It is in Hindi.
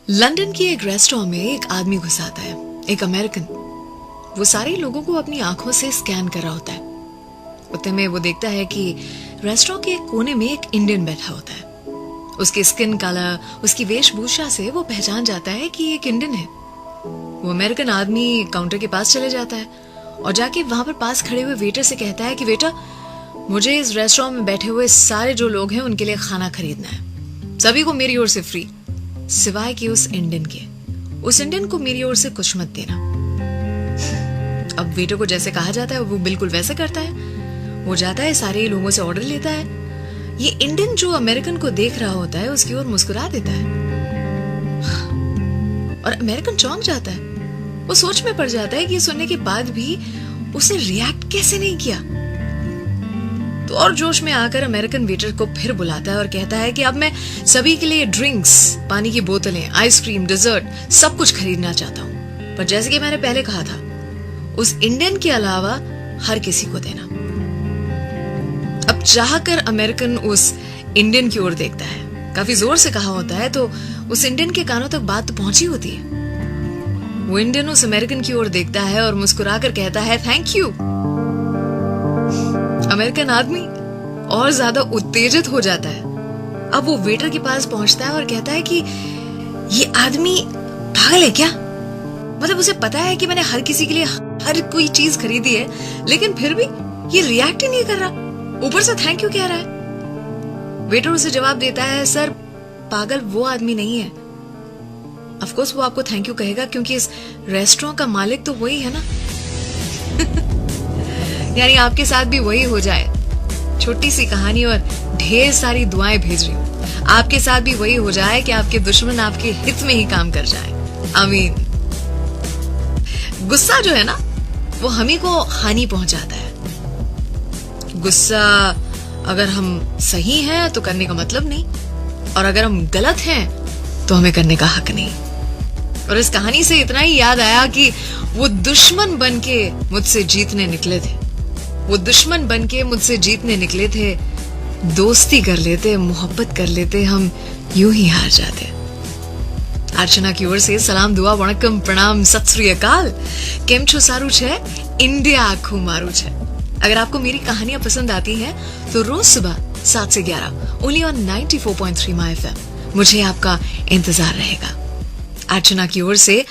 लंदन की एक रेस्टोरेंट में एक आदमी घुस आता है, एक अमेरिकन। वो सारे लोगों को अपनी आंखों से स्कैन कर रहा होता है। उतने में वो देखता है कि रेस्टोरेंट के एक कोने में एक इंडियन बैठा होता है। उसकी स्किन कलर, उसकी वेशभूषा से वो पहचान जाता है कि एक इंडियन है। वो अमेरिकन आदमी काउंटर के पास चले जाता है और जाके वहां पर पास खड़े हुए वेटर से कहता है कि वेटर, मुझे इस रेस्टोरेंट में बैठे हुए सारे जो लोग हैं उनके लिए खाना खरीदना है, सभी को मेरी ओर से फ्री, सिवाय कि उस इंडियन के। उस इंडियन को मेरी ओर से कुछ मत देना। अब वेटर को जैसे कहा जाता है वो बिल्कुल वैसा करता है। वो जाता है, सारे लोगों से ऑर्डर लेता है। ये इंडियन जो अमेरिकन को देख रहा होता है उसकी ओर मुस्कुरा देता है और अमेरिकन चौंक जाता है। वो सोच में पड़ जाता है कि सुनने के बाद भी उसने रिएक्ट कैसे नहीं किया। तो और जोश में आकर अमेरिकन वेटर को फिर बुलाता है और कहता है कि अब मैं सभी के लिए ड्रिंक्स, पानी की बोतलें, आइसक्रीम, डिजर्ट सब कुछ खरीदना चाहता हूँ, पर जैसे कि मैंने पहले कहा था, उस इंडियन के अलावा हर किसी को देना। अब चाहकर अमेरिकन उस इंडियन की ओर देखता है। काफी जोर से कहा होता है तो उस इंडियन के कानों तक बात तो पहुंची होती है। वो इंडियन उस अमेरिकन की ओर देखता है और मुस्कुराकर कहता है, थैंक यू। अमेरिकन आदमी और ज्यादा उत्तेजित हो जाता है। अब वो वेटर के पास पहुंचता है और कहता है कि ये आदमी पागल है क्या? मतलब उसे पता है कि मैंने हर किसी के लिए हर कोई चीज खरीदी है, लेकिन फिर भी ये रिएक्ट ही नहीं कर रहा, ऊपर से थैंक यू कह रहा है। वेटर उसे जवाब देता है, सर पागल वो आदमी नहीं है। ऑफ कोर्स वो आपको थैंक यू कहेगा क्योंकि इस रेस्टोरेंट का मालिक तो वही है ना। यानी आपके साथ भी वही हो जाए। छोटी सी कहानी और ढेर सारी दुआएं भेज रही हूँ। आपके साथ भी वही हो जाए कि आपके दुश्मन आपके हित में ही काम कर जाए। आमीन। गुस्सा जो है ना, वो हम ही को हानि पहुंचाता है। गुस्सा अगर हम सही हैं तो करने का मतलब नहीं, और अगर हम गलत हैं तो हमें करने का हक नहीं। और इस कहानी से इतना ही याद आया कि वो दुश्मन बन के मुझसे जीतने निकले थे। वो दुश्मन बन के मुझसे जीतने निकले थे। दोस्ती कर लेते, मोहब्बत कर लेते, हम यूं ही हार जाते। अर्चना की ओर से सलाम, दुआ, वणक्कम, प्रणाम, सत श्री अकाल। केम छो सारू छे? इंडिया आखू मारू छे। अगर आपको मेरी कहानियां पसंद आती हैं तो रोज सुबह 7 से 11 ओनली ऑन 94.3 माय एफएम मुझे आपका इंतजार रहेगा। अर्चना की ओर से